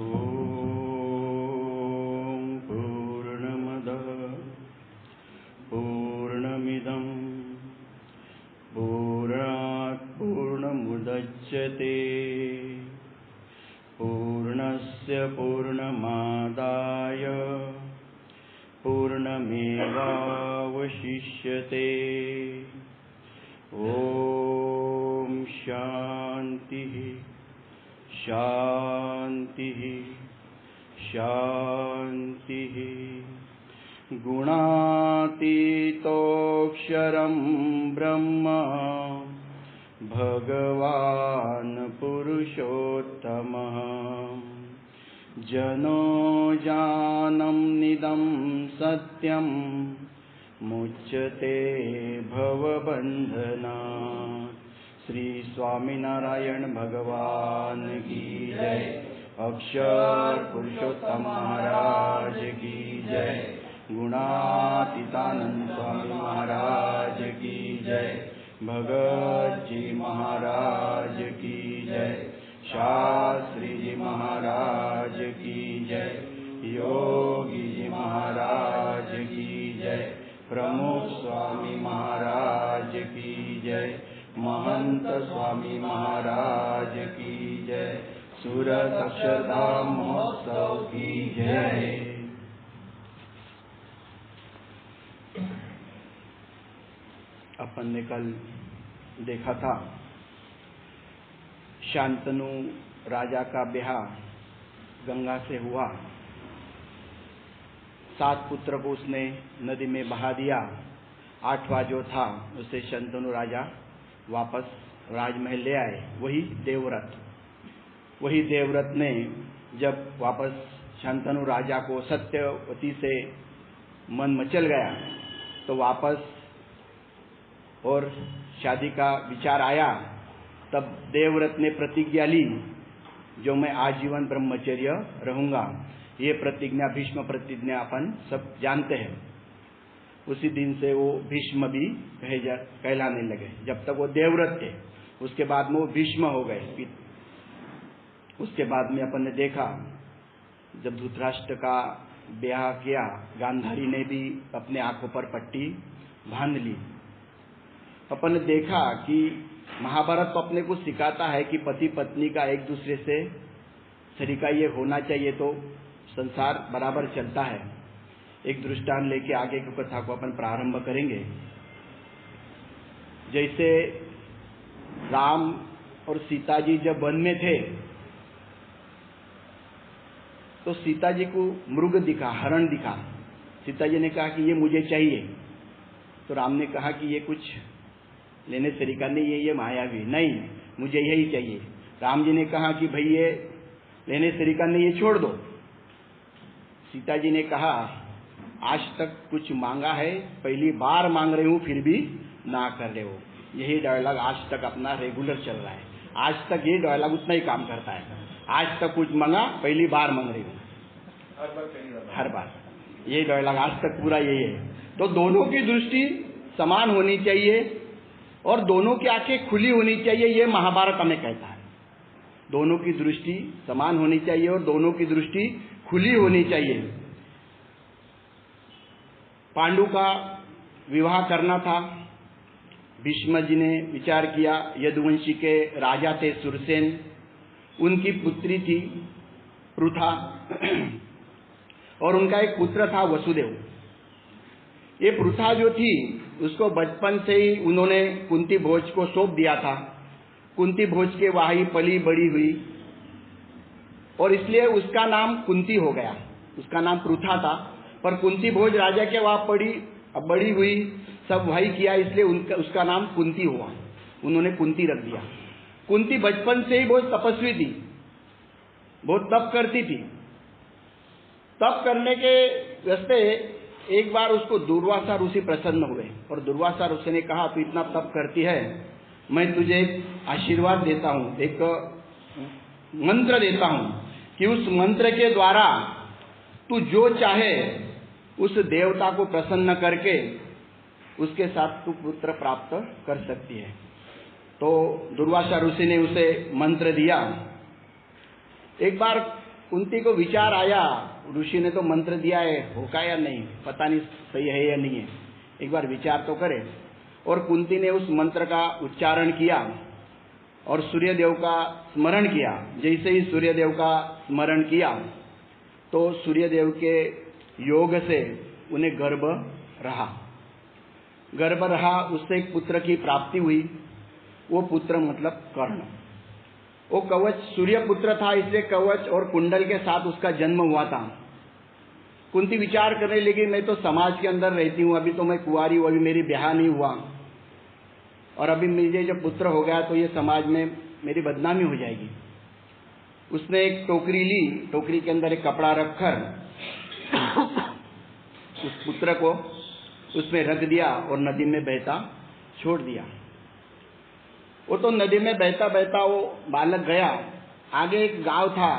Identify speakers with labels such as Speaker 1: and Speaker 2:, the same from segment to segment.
Speaker 1: ॐ पूर्णमदः पूर्णमिदं पूर्णात् पूर्णमुदच्यते पूर्णस्य पूर्णमादाय पूर्णमेवावशिष्यते। ॐ शान्तिः शान्तिः शान्तिः। गुणातीतोऽक्षरं ब्रह्म भगवान् पुरुषोत्तमः। जनो जानम निदं सत्यं मुच्यते भवबन्धनात्। श्री स्वामीनारायण भगवान की जय। अक्षर पुरुषोत्तम महाराज की जय। गुणातीतानंद स्वामी महाराज की जय। भगत जी महाराज की जय। शास्त्री जी महाराज की जय। योगी जी महाराज की जय। प्रमुख स्वामी महाराज की जय। महंत स्वामी महाराज की जय। सूरत अक्षरधाम महोत्सव की जय। अपन ने कल देखा था शांतनु राजा का ब्याह गंगा से हुआ। 7 पुत्र को उसने नदी में बहा दिया। 8वां जो था उसे शांतनु राजा वापस राजमहल ले आए। वही देवव्रत ने जब वापस शांतनु राजा को सत्यवती से मन मचल गया तो वापस और शादी का विचार आया। तब देवव्रत ने प्रतिज्ञा ली, जो मैं आजीवन ब्रह्मचर्य रहूंगा। ये प्रतिज्ञा भीष्म प्रतिज्ञा अपन सब जानते हैं। उसी दिन से वो भीष्म भी कहलाने लगे। जब तक वो देवव्रत थे, उसके बाद में वो भीष्म हो गए। उसके बाद में अपन ने देखा जब धृतराष्ट्र का ब्याह किया, गांधारी ने भी अपने आंखों पर पट्टी बांध ली। अपन ने देखा कि महाभारत तो अपने को सिखाता है कि पति पत्नी का एक दूसरे से तरीका ये होना चाहिए तो संसार बराबर चलता है। एक दृष्टांत लेके आगे की कथा को अपन प्रारंभ करेंगे। जैसे राम और सीता जी जब वन में थे तो सीता जी को मृग दिखा, हरण दिखा। सीता जी ने कहा कि ये मुझे चाहिए। तो राम ने कहा कि ये कुछ लेने तरीका नहीं है, ये मायावी नहीं, मुझे यही चाहिए। राम जी ने कहा कि भाई ये लेने तरीका नहीं, ये छोड़ दो। सीता जी ने कहा आज तक कुछ मांगा है, पहली बार मांग रही हूं फिर भी ना कर रहे हो। यही डायलॉग आज तक अपना रेगुलर चल रहा है। आज तक ये डायलॉग उतना ही काम करता है। आज तक कुछ मांगा, पहली बार मांग रही हूं, हर बार ये डायलॉग आज तक पूरा यही है। तो दोनों की दृष्टि समान होनी चाहिए और दोनों की आंखें खुली होनी चाहिए, ये महाभारत हमें कहता है। दोनों की दृष्टि समान होनी चाहिए और दोनों की दृष्टि खुली होनी चाहिए। पांडु का विवाह करना था। भीष्म जी ने विचार किया। यदुवंशी के राजा थे सुरसेन, उनकी पुत्री थी पृथा और उनका एक पुत्र था वसुदेव। ये पृथा जो थी उसको बचपन से ही उन्होंने कुंती भोज को सौंप दिया था। कुंती भोज के वहां ही पली बड़ी हुई और इसलिए उसका नाम कुंती हो गया। उसका नाम पृथा था, पर कुंती भोज राजा के वहां बड़ी हुई, सब वही किया, इसलिए उसका नाम कुंती हुआ। उन्होंने कुंती रख दिया। कुंती बचपन से ही बहुत तपस्वी थी, बहुत तप करती थी। तप करने के रास्ते एक बार उसको दुर्वासा ऋषि प्रसन्न हुए और दुर्वासा ऋषि ने कहा तू इतना तप करती है, मैं तुझे एक आशीर्वाद देता हूं, एक मंत्र देता हूं कि उस मंत्र के द्वारा तू जो चाहे उस देवता को प्रसन्न करके उसके साथ तू पुत्र प्राप्त कर सकती है। तो दुर्वासा ऋषि ने उसे मंत्र दिया। एक बार कुंती को विचार आया, ऋषि ने तो मंत्र दिया है, होगा या नहीं, पता नहीं सही है या नहीं है, एक बार विचार तो करे। और कुंती ने उस मंत्र का उच्चारण किया और सूर्यदेव का स्मरण किया। जैसे ही सूर्यदेव का स्मरण किया तो सूर्यदेव के योग से उन्हें गर्भ रहा, उससे एक पुत्र की प्राप्ति हुई। वो पुत्र मतलब कर्ण। वो कवच सूर्य पुत्र था, इसलिए कवच और कुंडल के साथ उसका जन्म हुआ था। कुंती विचार करने लगी, मैं तो समाज के अंदर रहती हूँ, अभी तो मैं कुंवारी हूँ, अभी मेरी ब्याह नहीं हुआ, और अभी मुझे जब पुत्र हो गया तो ये समाज में मेरी बदनामी हो जाएगी। उसने एक टोकरी ली, टोकरी के अंदर एक कपड़ा रखकर उस पुत्र को उसमें रख दिया और नदी में बहता छोड़ दिया। वो तो नदी में बहता बहता वो बालक गया। आगे एक गांव था,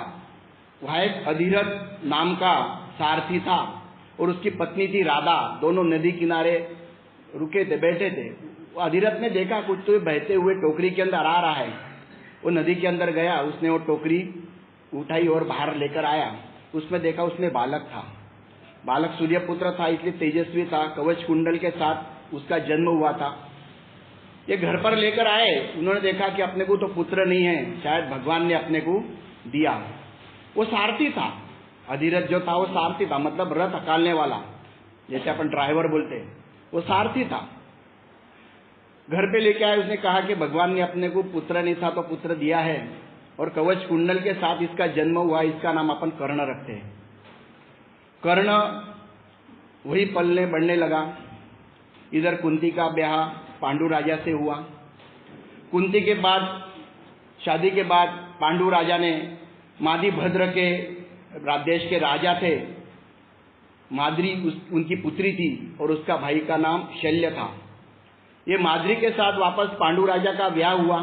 Speaker 1: वहां एक अधिरथ नाम का सारथी था और उसकी पत्नी थी राधा। दोनों नदी किनारे रुके थे, बैठे थे। वो अधिरथ ने देखा कुछ तो बहते हुए टोकरी के अंदर आ रहा है। वो नदी के अंदर गया, उसने वो टोकरी उठाई और बाहर लेकर आया। उसमें देखा उसमें बालक था। बालक सूर्यपुत्र था, इसलिए तेजस्वी था, कवच कुंडल के साथ उसका जन्म हुआ था। ये घर पर लेकर आए, उन्होंने देखा कि अपने को तो पुत्र नहीं है, शायद भगवान ने अपने को दिया। वो सारथी था, अधिरथ जो था वो सारथी था, मतलब रथ हकालने वाला, जैसे अपन ड्राइवर बोलते हैं, वो सारथी था। घर पे लेके आए, उसने कहा कि भगवान ने अपने को पुत्र नहीं था तो पुत्र दिया है, और कवच कुंडल के साथ इसका जन्म हुआ, इसका नाम अपन कर्ण रखते हैं। कर्ण वही पलने बढ़ने लगा। इधर कुंती का ब्याह पांडु राजा से हुआ। कुंती के बाद, शादी के बाद पांडु राजा ने मादिभद्र के देश के राजा थे, माद्री उनकी पुत्री थी और उसका भाई का नाम शल्य था। ये माद्री के साथ वापस पांडु राजा का ब्याह हुआ।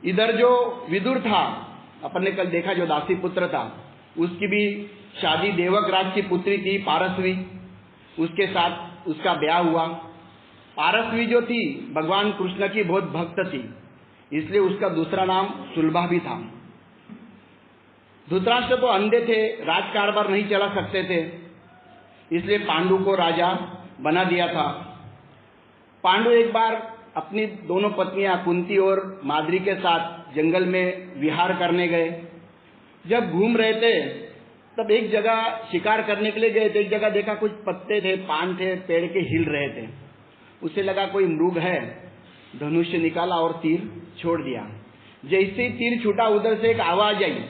Speaker 1: इधर जो विदुर था, अपन ने कल देखा, जो दासी पुत्र था, उसकी भी शादी देवक राज की पुत्री थी पारसवी, उसके साथ उसका ब्याह हुआ। पारसवी जो थी भगवान कृष्ण की बहुत भक्त थी, इसलिए उसका दूसरा नाम सुलभा भी था। धृतराष्ट्र तो अंधे थे, राजकारभार नहीं चला सकते थे, इसलिए पांडु को राजा बना दिया था। पांडु एक बार अपनी दोनों पत्नियां कुंती और माद्री के साथ जंगल में विहार करने गए। जब घूम रहे थे तब एक जगह शिकार करने के लिए गए थे। एक जगह देखा कुछ पत्ते थे, पान थे, पेड़ के हिल रहे थे। उसे लगा कोई मृग है, धनुष निकाला और तीर छोड़ दिया। जैसे ही तीर छूटा, उधर से एक आवाज आई।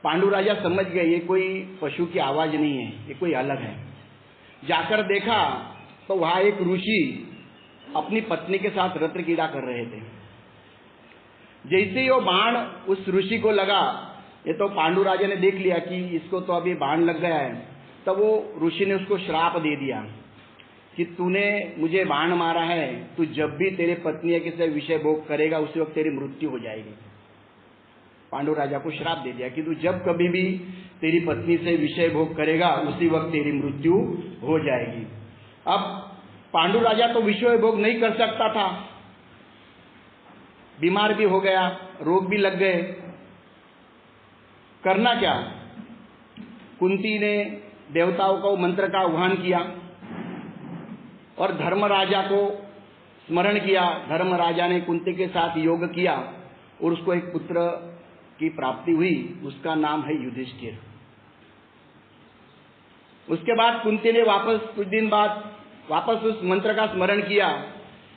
Speaker 1: पांडु राजा समझ गए ये कोई पशु की आवाज नहीं है, ये कोई अलग है। जाकर देखा तो वहां एक ऋषि अपनी पत्नी के साथ रत्र क्रीड़ा कर रहे थे। जैसे ही वो बाण उस ऋषि को लगा, ये तो पांडु राजा ने देख लिया कि इसको तो अभी बाण लग गया है, तब वो ऋषि ने उसको श्राप दे दिया कि तूने मुझे बाण मारा है, तू जब भी तेरे पत्नी के से विषय भोग करेगा उसी वक्त तेरी मृत्यु हो जाएगी। पांडु राजा को श्राप दे दिया कि तू जब कभी भी तेरी पत्नी से विषय भोग करेगा उसी वक्त तेरी मृत्यु हो जाएगी। अब पांडु राजा तो विषय भोग नहीं कर सकता था, बीमार भी हो गया, रोग भी लग गए, करना क्या? कुंती ने देवताओं को मंत्र का आह्वान किया और धर्मराजा को स्मरण किया। धर्मराजा ने कुंती के साथ योग किया और उसको एक पुत्र की प्राप्ति हुई, उसका नाम है युधिष्ठिर। उसके बाद कुंती ने कुछ दिन बाद वापस उस मंत्र का स्मरण किया,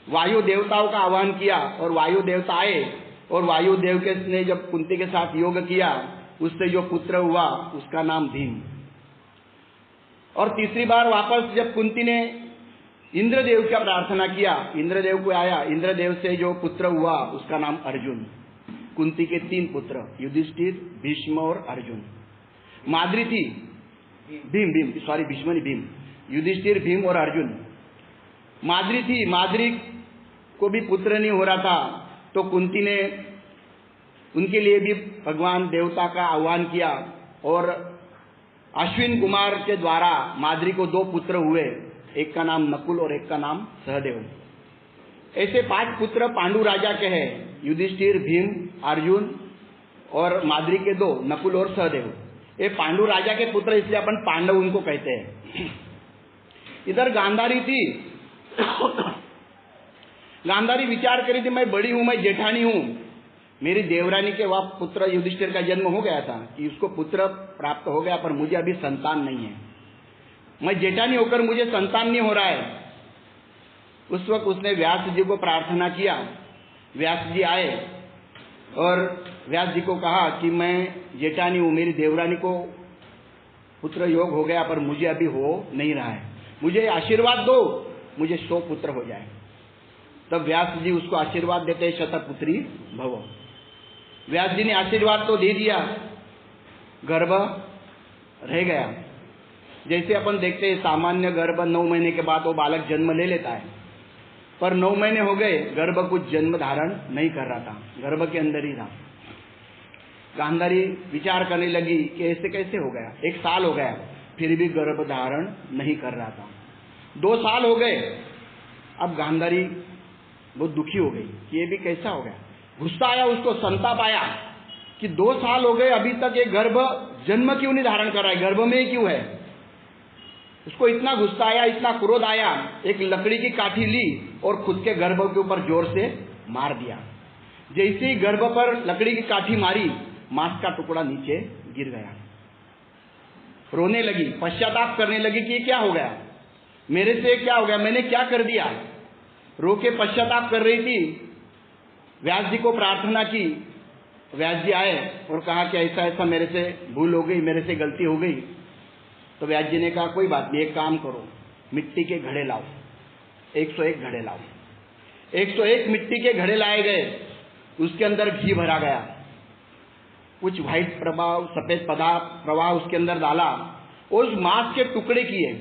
Speaker 1: वायु देवताओं का आह्वान किया और वायु देवता आए और वायु देव ने जब कुंती के साथ योग किया, उससे जो पुत्र हुआ उसका नाम भीम। और तीसरी बार वापस जब कुंती ने इंद्रदेव का प्रार्थना किया, इंद्रदेव को आया, इंद्रदेव से जो पुत्र हुआ उसका नाम अर्जुन। कुंती के 3 पुत्र, युधिष्ठिर, भीष्म और अर्जुन। माद्री थी भीष्म नहीं, भीम, युधिष्ठिर, भीम और अर्जुन। माद्री थी, माद्री को भी पुत्र नहीं हो रहा था, तो कुंती ने उनके लिए भी भगवान देवता का आह्वान किया और अश्विन कुमार के द्वारा माद्री को 2 पुत्र हुए, एक का नाम नकुल और एक का नाम सहदेव। ऐसे 5 पुत्र पांडु राजा के हैं, युधिष्ठिर, भीम, अर्जुन और माद्री के 2, नकुल और सहदेव। ये पांडु राजा के पुत्र, इसलिए अपन पांडव उनको कहते हैं। इधर गांधारी थी। गांधारी विचार करी थी, मैं बड़ी हूं, मैं जेठानी हूं, मेरी देवरानी के वह पुत्र युधिष्ठिर का जन्म हो गया था कि उसको पुत्र प्राप्त हो गया, पर मुझे अभी संतान नहीं है, मैं जेठानी होकर मुझे संतान नहीं हो रहा है। उस वक्त उसने व्यास जी को प्रार्थना किया। व्यास जी आए और व्यास जी को कहा कि मैं जेठानी हूं, मेरी देवरानी को पुत्र योग हो गया, पर मुझे अभी हो नहीं रहा है, मुझे आशीर्वाद दो, मुझे 100 पुत्र हो जाए। तब व्यास जी उसको आशीर्वाद देते, शतपुत्री भव। व्यास जी ने आशीर्वाद तो दे दिया, गर्भ रह गया। जैसे अपन देखते हैं सामान्य गर्भ 9 महीने के बाद वो बालक जन्म ले लेता है, पर 9 महीने हो गए, गर्भ कुछ जन्म धारण नहीं कर रहा था, गर्भ के अंदर ही था। गांधारी विचार करने लगी कि ऐसे कैसे हो गया। 1 साल हो गया, फिर भी गर्भ धारण नहीं कर रहा था। 2 साल हो गए, अब गांधारी बहुत दुखी हो गई कि ये भी कैसा हो गया। गुस्सा आया उसको, संताप आया कि 2 साल हो गए, अभी तक ये गर्भ जन्म क्यों नहीं धारण कर रहा है, गर्भ में ही क्यों है। उसको इतना गुस्सा आया, इतना क्रोध आया, एक लकड़ी की काठी ली और खुद के गर्भ के ऊपर जोर से मार दिया। जैसे ही गर्भ पर लकड़ी की काठी मारी, मांस का टुकड़ा नीचे गिर गया। रोने लगी, पश्चाताप करने लगी कि ये क्या हो गया, मेरे से क्या हो गया, मैंने क्या कर दिया। रो के पश्चाताप कर रही थी। व्यास जी को प्रार्थना की। व्यास जी आए और कहा कि ऐसा ऐसा मेरे से भूल हो गई, मेरे से गलती हो गई। तो व्यास जी ने कहा कोई बात नहीं, एक काम करो, मिट्टी के घड़े लाओ, 101 घड़े लाओ। 101 मिट्टी के घड़े लाए गए, उसके अंदर घी भरा गया, कुछ व्हाइट प्रभाव सफेद प्रवाह उसके अंदर डाला, और उस मांस के टुकड़े किए,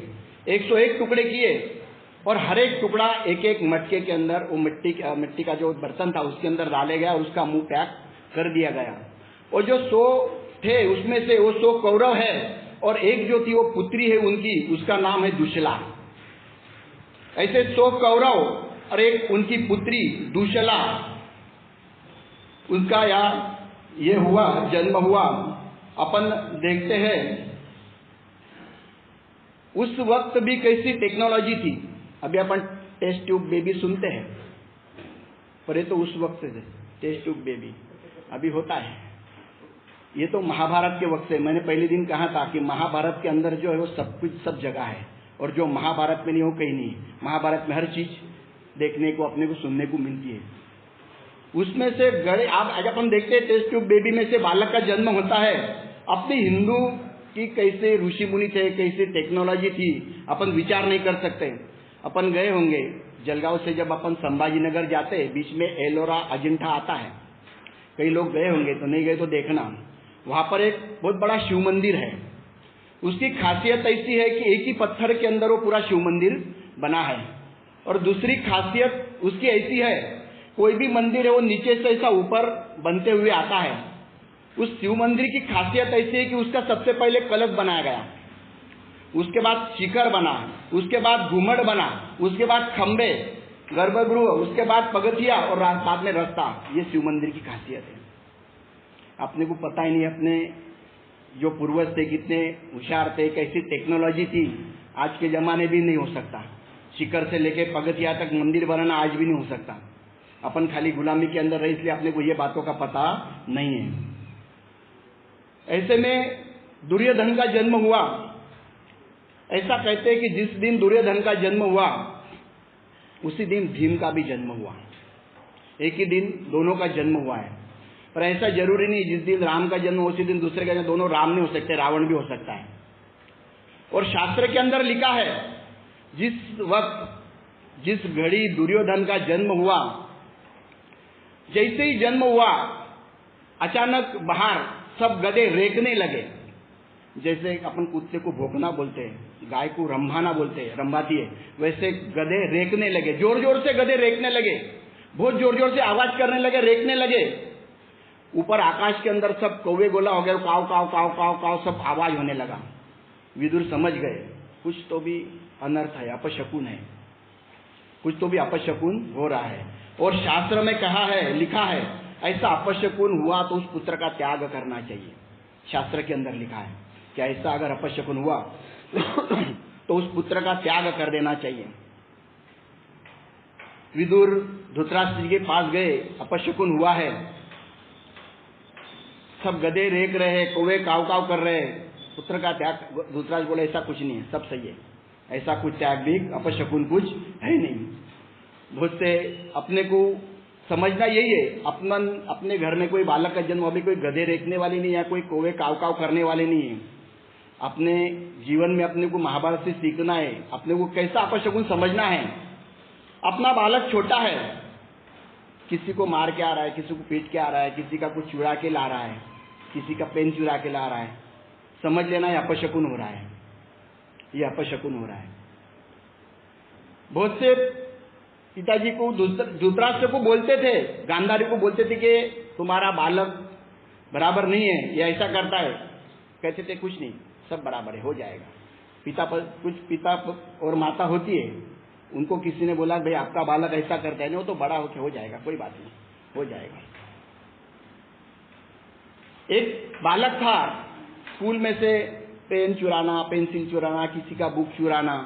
Speaker 1: 101 टुकड़े किए, और हर एक टुकड़ा एक एक मटके के अंदर, वो मिट्टी का जो बर्तन था उसके अंदर डाले गया और उसका मुंह पैक कर दिया गया। और जो 100 थे उसमें से वो 100 कौरव है, और एक जो थी वो पुत्री है उनकी, उसका नाम है दुशला। ऐसे 100 कौरव और एक उनकी पुत्री दुशला, उनका ये हुआ, जन्म हुआ। अपन देखते हैं उस वक्त भी कैसी टेक्नोलॉजी थी। अभी अपन टेस्ट ट्यूब बेबी सुनते हैं, पर ये तो उस वक्त से टेस्ट ट्यूब बेबी अभी होता है। ये तो महाभारत के वक्त से, मैंने पहले दिन कहा था कि महाभारत के अंदर जो है वो सब कुछ सब जगह है, और जो महाभारत में नहीं हो कहीं नहीं। महाभारत में हर चीज देखने को, अपने को सुनने को मिलती है। उसमें से गड़े आज अपन देखते हैं टेस्ट ट्यूब बेबी में से बालक का जन्म होता है। अपने हिंदू की कैसे ऋषि मुनि थे, कैसी टेक्नोलॉजी थी, अपन विचार नहीं कर सकते। अपन गए होंगे जलगांव से, जब अपन संभाजी नगर जाते, बीच में एलोरा अजिंठा आता है, कई लोग गए होंगे, तो नहीं गए तो देखना। वहां पर एक बहुत बड़ा शिव मंदिर है। उसकी खासियत ऐसी है कि एक ही पत्थर के अंदर वो पूरा शिव मंदिर बना है। और दूसरी खासियत उसकी ऐसी है, कोई भी मंदिर है वो नीचे से ऐसा ऊपर बनते हुए आता है। उस शिव मंदिर की खासियत ऐसी है कि उसका सबसे पहले कलश बनाया गया, उसके बाद शिखर बना, उसके बाद घुमड़ बना, उसके बाद खंबे, गर्भगृह, उसके बाद पगथिया और बाद में रास्ता। ये शिव मंदिर की खासियत है। अपने को पता ही नहीं अपने जो पूर्वज थे कितने होशियार थे, कैसी टेक्नोलॉजी थी, आज के जमाने भी नहीं हो सकता। शिखर से लेके पगथिया तक मंदिर बनाना आज भी नहीं हो सकता। अपन खाली गुलामी के अंदर रहे, इसलिए अपने को ये बातों का पता नहीं है। ऐसे में दुर्योधन का जन्म हुआ। ऐसा कहते हैं कि जिस दिन दुर्योधन का जन्म हुआ उसी दिन भीम का भी जन्म हुआ। एक ही दिन दोनों का जन्म हुआ है, पर ऐसा जरूरी नहीं जिस दिन राम का जन्म उसी दिन दूसरे का जन्म। दोनों राम नहीं हो सकते, रावण भी हो सकता है। और शास्त्र के अंदर लिखा है, जिस वक्त जिस घड़ी दुर्योधन का जन्म हुआ, जैसे ही जन्म हुआ अचानक बाहर सब गधे रेंकने लगे। जैसे अपन कुत्ते को भौंकना बोलते हैं, गाय को रंभाना बोलते हैं, रंभाती है, वैसे गधे रेंकने लगे। जोर जोर से गधे रेंकने लगे, बहुत जोर जोर से आवाज करने लगे, रेंकने लगे। ऊपर आकाश के अंदर सब कौवे गोला हो गए, काव काव काव काव काव सब आवाज होने लगा। विदुर समझ गए कुछ तो भी अनर्थ है, अपशकुन है, कुछ तो भी अपशकुन हो रहा है। और शास्त्र में कहा है, लिखा है, ऐसा अपशकुन हुआ तो उस पुत्र का त्याग करना चाहिए। शास्त्र के अंदर लिखा है कि ऐसा अगर अपशकुन हुआ तो उस पुत्र का त्याग कर देना चाहिए। विदुर धृतराष्ट्र जी के पास गए, अपशकुन हुआ है, सब गधे रेक रहे हैं, कौवे काव काव कर रहे हैं, पुत्र का त्याग। धृतराष्ट्र बोले ऐसा कुछ नहीं है, सब सही है, ऐसा कुछ त्याग भी अपशकुन कुछ है नहीं। बहुत से अपने को समझना यही है, अपने घर में कोई बालक का जन्म अभी कोई गधे रेखने वाली नहीं है, कोई कौवे काव काव करने वाले नहीं है। अपने जीवन में अपने को महाभारत से सीखना है, अपने को कैसा अपशकुन समझना है। अपना बालक छोटा है, किसी को मार के आ रहा है, किसी को पीट के आ रहा है, किसी का कुछ चुरा के ला रहा है, किसी का पेन चुरा के ला रहा है, समझ लेना ये अपशकुन हो रहा है, ये अपशकुन हो रहा है। बहुत से पिताजी को धृतराष्ट्र को बोलते थे, गांधारी को बोलते थे कि तुम्हारा बालक बराबर नहीं है, ये ऐसा करता है। कहते थे कुछ नहीं, सब बराबर है, हो जाएगा। पिता और माता होती है, उनको किसी ने बोला भाई आपका बालक ऐसा करता है, नहीं वो तो बड़ा होके हो जाएगा, कोई बात नहीं, हो जाएगा। एक बालक था, स्कूल में से पेन चुराना, पेंसिल चुराना, किसी का बुक चुराना,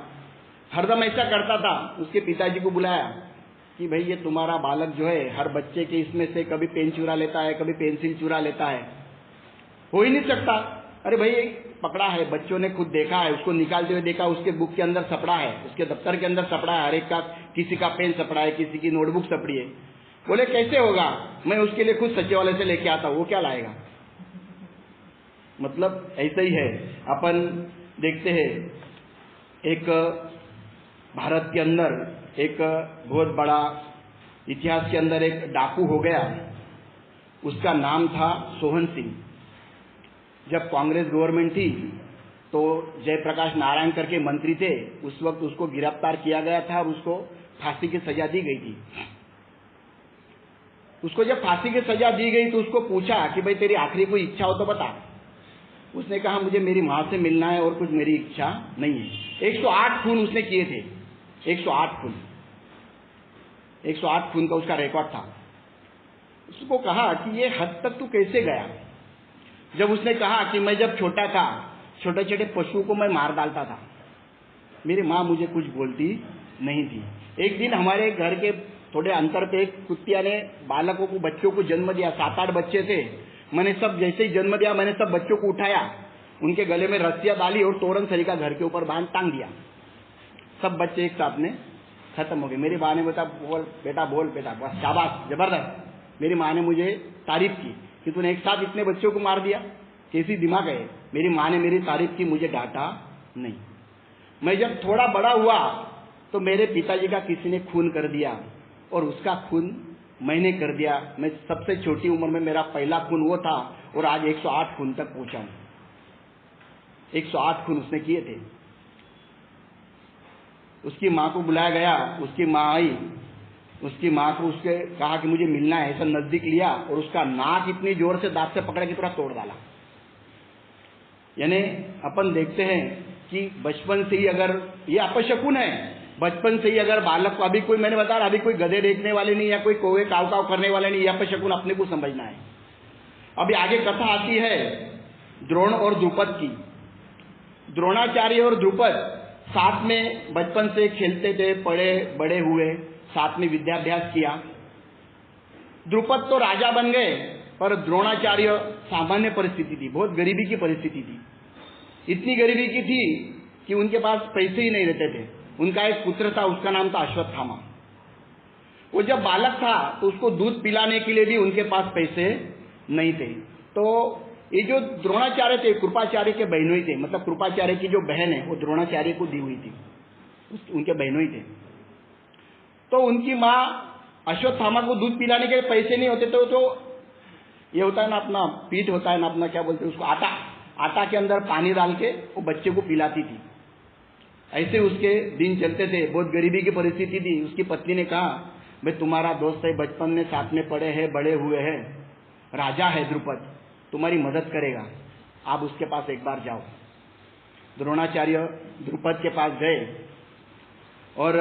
Speaker 1: हरदम ऐसा करता था। उसके पिताजी को बुलाया कि भाई ये तुम्हारा बालक जो है हर बच्चे के इसमें से कभी पेन चुरा लेता है, कभी पेंसिल चुरा लेता है, हो ही नहीं सकता। अरे भाई पकड़ा है, बच्चों ने खुद देखा है, उसको निकालते हुए देखा, उसके बुक के अंदर सपड़ा है, उसके दफ्तर के अंदर सपड़ा है, हर एक का, किसी का पेन सपड़ा है, किसी की नोटबुक सपड़ी है। बोले कैसे होगा, मैं उसके लिए खुद सचिवालय से लेके आता हूं, वो क्या लाएगा। मतलब ऐसा ही है। अपन देखते हैं एक भारत के अंदर एक बहुत बड़ा इतिहास के अंदर एक डाकू हो गया, उसका नाम था सोहन सिंह। जब कांग्रेस गवर्नमेंट थी तो जयप्रकाश नारायण करके मंत्री थे, उस वक्त उसको गिरफ्तार किया गया था और उसको फांसी की सजा दी गई थी। उसको जब फांसी की सजा दी गई तो उसको पूछा कि भाई तेरी आखिरी कोई इच्छा हो तो बता। उसने कहा मुझे मेरी मां से मिलना है और कुछ मेरी इच्छा नहीं है। 108 खून उसने किए थे, 108 खून, 108 खून का उसका रिकॉर्ड था। उसको कहा कि ये हद तक तू कैसे गया। जब उसने कहा कि मैं जब छोटा था, छोटे छोटे पशुओं को मैं मार डालता था, मेरी माँ मुझे कुछ बोलती नहीं थी। एक दिन हमारे घर के थोड़े अंतर पे एक कुत्तिया ने बालकों को, बच्चों को जन्म दिया, 7-8 बच्चे थे। मैंने सब जैसे ही जन्म दिया, मैंने सब बच्चों को उठाया, उनके गले में रस्सियां डाली और तोरण सरीका घर के ऊपर बांध टांग दिया। सब बच्चे एक साथ में खत्म हो गए। मेरी माँ ने बोला बोल बेटा, बोल बेटा, बस शाबाश, जबरदस्त। मेरी माँ ने मुझे तारीफ की कि तूने एक साथ इतने बच्चों को मार दिया, कैसी दिमाग है। मेरी माँ ने मेरी तारीफ की, मुझे डांटा नहीं। मैं जब थोड़ा बड़ा हुआ तो मेरे पिताजी का किसी ने खून कर दिया और उसका खून मैंने कर दिया। मैं सबसे छोटी उम्र में मेरा पहला खून वो था और आज 108 खून तक पहुंचा हूं। 108 खून उसने किए थे। उसकी माँ को बुलाया गया, उसकी माँ आई, उसकी माँ को उसके कहा कि मुझे मिलना है, ऐसा नजदीक लिया और उसका नाक इतनी जोर से दांत से पकड़ा कि थोड़ा तोड़ डाला। यानी अपन देखते हैं कि बचपन से ही अगर ये अपशकुन है, बचपन से ही अगर बालक को, अभी कोई मैंने बताया अभी कोई गधे देखने वाले नहीं या कोई कौवे काव काव करने वाले नहीं, ये अपशकुन अपने को समझना है। अभी आगे कथा आती है द्रोण और द्रुपद की। द्रोणाचार्य और द्रुपद साथ में बचपन से खेलते थे, पढ़े बड़े हुए, साथ में विद्याभ्यास किया। द्रुपद तो राजा बन गए, पर द्रोणाचार्य सामान्य परिस्थिति थी, बहुत गरीबी की परिस्थिति थी। इतनी गरीबी की थी कि उनके पास पैसे ही नहीं रहते थे। उनका एक पुत्र था, उसका नाम था अश्वत्थामा। वो जब बालक था तो उसको दूध पिलाने के लिए भी उनके पास पैसे नहीं थे। तो ये जो द्रोणाचार्य थे, कृपाचार्य के बहनोई थे, मतलब कृपाचार्य की जो बहन है वो द्रोणाचार्य को दी हुई थी, उनके बहनोई थे। तो उनकी माँ अश्वत्थामा को दूध पिलाने के लिए पैसे नहीं होते तो ये होता है ना, अपना पीठ होता है ना, अपना क्या बोलते हैं उसको, आटा के अंदर पानी डाल के वो बच्चे को पिलाती थी। ऐसे उसके दिन चलते थे। बहुत गरीबी की परिस्थिति थी। उसकी पत्नी ने कहा भाई तुम्हारा दोस्त है, बचपन में साथ में पढ़े हैं, बड़े हुए हैं, राजा है द्रुपद, तुम्हारी मदद करेगा, आप उसके पास एक बार जाओ। द्रोणाचार्य द्रुपद के पास गए और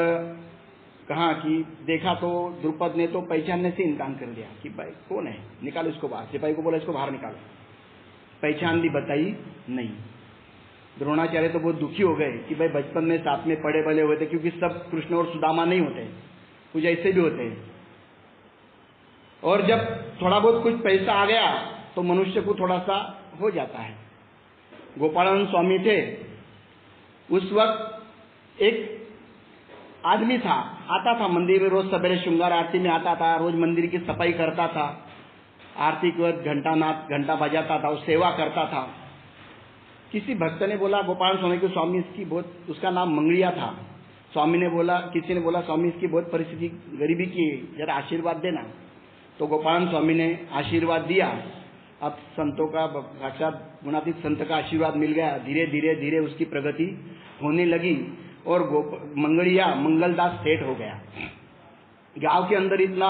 Speaker 1: कहा कि देखा तो द्रुपद ने तो पहचानने से इनकार कर दिया कि भाई कौन है, निकालो इसको बाहर। सिपाही को बोला इसको बाहर निकालो। पहचान ली, बताई नहीं। द्रोणाचार्य तो बहुत दुखी हो गए कि भाई बचपन में साथ में पड़े बड़े हुए थे, क्योंकि सब कृष्ण और सुदामा नहीं होते, कुछ ऐसे भी होते हैं। और जब थोड़ा बहुत कुछ पैसा आ गया तो मनुष्य को थोड़ा सा हो जाता है। गोपालानंद स्वामी थे, उस वक्त एक आदमी था, आता था मंदिर में, रोज सवेरे श्रृंगार आरती में आता था, रोज मंदिर की सफाई करता था, आरती के वक्त घंटा बजाता था, सेवा करता था। किसी भक्त ने बोला गोपाल स्वामी को, स्वामी इसकी बहुत, उसका नाम मंगड़िया था। स्वामी ने बोला, किसी ने बोला स्वामी इसकी बहुत परिस्थिति गरीबी की, जरा आशीर्वाद देना। तो गोपाल स्वामी ने आशीर्वाद दिया। अब संतों का, साक्षात गुणातीत संत का आशीर्वाद मिल गया। धीरे धीरे धीरे उसकी प्रगति होने लगी और मंगड़िया मंगलदास सेठ हो गया। गांव के अंदर इतना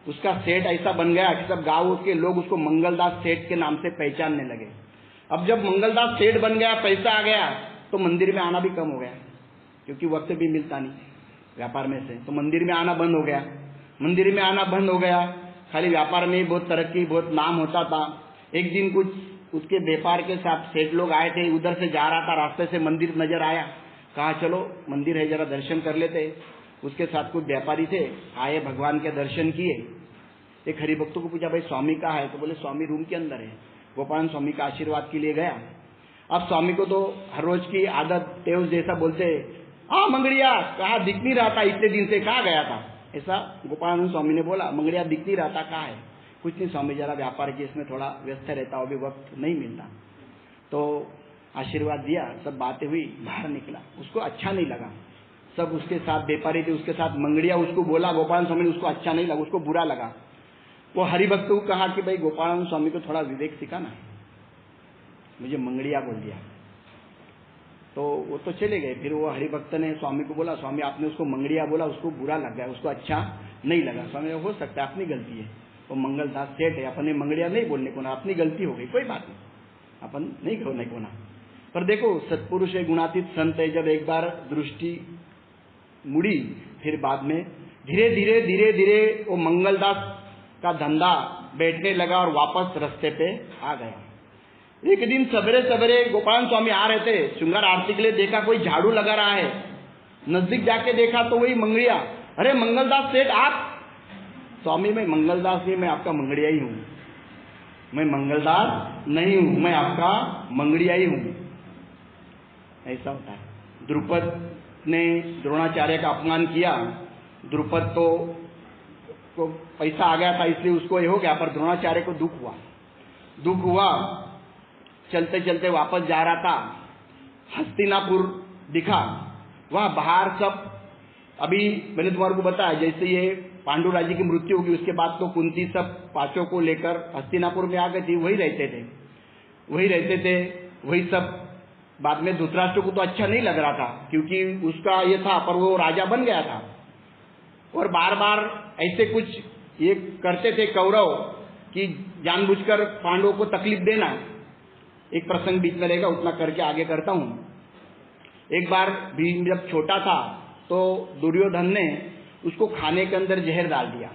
Speaker 1: उसका सेठ ऐसा बन गया कि सब गांव के लोग उसको मंगलदास सेठ के नाम से पहचानने लगे। अब जब मंगलदास सेठ बन गया, पैसा आ गया, तो मंदिर में आना भी कम हो गया, क्योंकि वक्त भी मिलता नहीं व्यापार में से, तो मंदिर में आना बंद हो गया। मंदिर में आना बंद हो गया, खाली व्यापार में बहुत तरक्की, बहुत नाम होता था। एक दिन कुछ उसके व्यापार के साथ सेठ लोग आए थे, उधर से जा रहा था, रास्ते से मंदिर नजर आया, कहा चलो मंदिर है जरा दर्शन कर लेते। उसके साथ कुछ व्यापारी थे, आए, भगवान के दर्शन किए। एक हरिभक्तों को पूछा भाई स्वामी कहाँ है, तो बोले स्वामी रूम के अंदर है। गोपाल स्वामी का आशीर्वाद के लिए गया। अब स्वामी को तो हर रोज की आदत टेव जैसा बोलते, हाँ मंगड़िया कहा, दिख नहीं रहा था इतने दिन से, कहाँ गया था? ऐसा गोपाल स्वामी ने बोला, मंगड़िया दिख नहीं रहा था, कहाँ है? कुछ नहीं स्वामी, जरा व्यापार के इसमें थोड़ा व्यस्त रहता हूँ, अभी वक्त नहीं मिलता। तो आशीर्वाद दिया, सब बातें हुई, बाहर निकला। उसको अच्छा नहीं लगा, सब उसके साथ व्यापारी थे, उसके साथ मंगड़िया उसको बोला, गोपाल स्वामी ने उसको अच्छा नहीं लगा, उसको बुरा लगा। वो हरिभक्त को कहा कि भाई गोपाल स्वामी को थोड़ा विवेक सिखाना, मुझे मंगड़िया बोल दिया। तो वो तो चले गए। फिर वो हरिभक्त ने स्वामी को बोला, स्वामी आपने उसको मंगड़िया बोला, उसको बुरा लग गया, उसको अच्छा नहीं लगा। स्वामी हो सकता है अपनी गलती है, वो मंगलदास सेठ है, अपने मंगड़िया नहीं बोलने को ना, अपनी गलती हो गई, कोई बात नहीं, अपन नहीं कहने को ना। पर देखो सत्पुरुष है, गुणातीत संत है, जब एक बार दृष्टि मुड़ी, फिर बाद में धीरे धीरे धीरे धीरे वो मंगलदास का धंधा बैठने लगा और वापस रास्ते पे आ गया। एक दिन सवेरे सवेरे गोपाल स्वामी आ रहे थे, श्रृंगार आरती के लिए देखा कोई झाड़ू लगा रहा है। नजदीक जाके देखा तो वही मंगड़िया। अरे मंगलदास सेठ आप? स्वामी मैं मंगलदास नहीं, मैं आपका मंगड़िया ही हूँ। मैं मंगलदास नहीं हूँ, मैं आपका मंगड़िया ही हूँ। ऐसा होता है। द्रुपद ने द्रोणाचार्य का अपमान किया। द्रुपद तो पैसा आ गया था इसलिए उसको ये हो गया, पर द्रोणाचार्य को दुख हुआ। चलते चलते वापस जा रहा था, हस्तिनापुर दिखा। वहां बाहर सब, अभी मैंने तुम्हारे को बताया, जैसे ये पांडु राजी की मृत्यु होगी उसके बाद तो कुंती सब पांचों को लेकर हस्तिनापुर में आ गए थे, वही रहते थे। वही सब बाद में धृतराष्ट्र को तो अच्छा नहीं लग रहा था, क्योंकि उसका ये था, पर वो राजा बन गया था। और बार बार ऐसे कुछ ये करते थे कौरव कि जानबूझकर पांडवों को तकलीफ देना। एक प्रसंग बीच में रहेगा, उतना करके आगे करता हूं। एक बार भीम जब छोटा था तो दुर्योधन ने उसको खाने के अंदर जहर डाल दिया।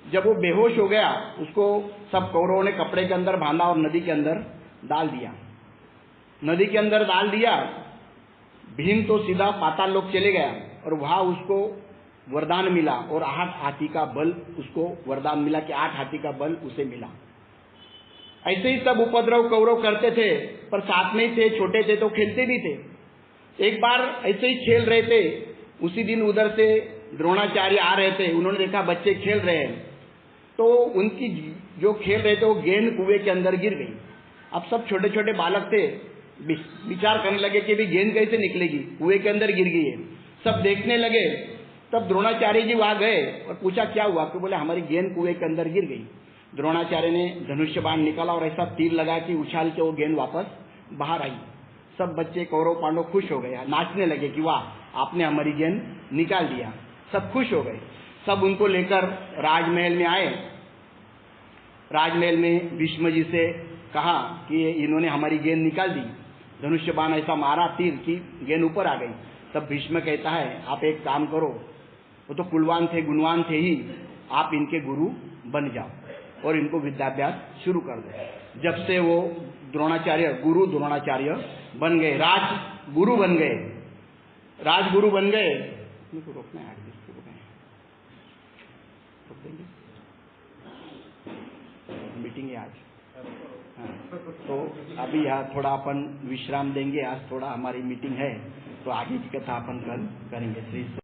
Speaker 1: जब वो बेहोश हो गया, उसको सब कौरवों ने कपड़े के अंदर बांधा और नदी के अंदर डाल दिया। भीम तो सीधा पाताल लोक चले गया और वहां उसको वरदान मिला, और 8 हाथी का बल उसको वरदान मिला कि 8 हाथी का बल उसे मिला। ऐसे ही सब उपद्रव कौरव करते थे, पर साथ में ही थे, छोटे थे तो खेलते भी थे। एक बार ऐसे ही खेल रहे थे, उसी दिन उधर से द्रोणाचार्य आ रहे थे। उन्होंने देखा बच्चे खेल रहे हैं, तो उनकी जो खेल रहे थे वो गेंद कुएं के अंदर गिर गई। अब सब छोटे छोटे बालक थे, विचार करने लगे कि भी गेंद कैसे निकलेगी, कुएं के अंदर गिर गई है। सब देखने लगे। तब द्रोणाचार्य जी वहां गए और पूछा क्या हुआ, तो बोले हमारी गेंद कुएं के अंदर गिर गई। द्रोणाचार्य ने धनुष्य बाण निकाला और ऐसा तीर लगा कि उछाल के वो गेंद वापस बाहर आई। सब बच्चे कौरव पांडव खुश हो गए, नाचने लगे कि वाह आपने हमारी गेंद निकाल दिया। सब खुश हो गए। सब उनको लेकर राजमहल में आए। राजमहल में भीष्म जी से कहा कि इन्होंने हमारी गेंद निकाल दी, धनुष्य बाण ऐसा मारा तीर की गेंद ऊपर आ गई। तब भीष्म कहता है आप एक काम करो, वो तो कुलवान थे, गुणवान थे ही, आप इनके गुरु बन जाओ और इनको विद्याभ्यास शुरू कर दो। जब से वो द्रोणाचार्य, गुरु द्रोणाचार्य बन गए, राज गुरु बन गए, राजगुरु बन गए। तो रोकना है, रोक देंगे, मीटिंग है आज। हाँ, तो अभी यहाँ थोड़ा अपन विश्राम देंगे, आज थोड़ा हमारी मीटिंग है, तो आगे की कथा अपन कल करेंगे। श्री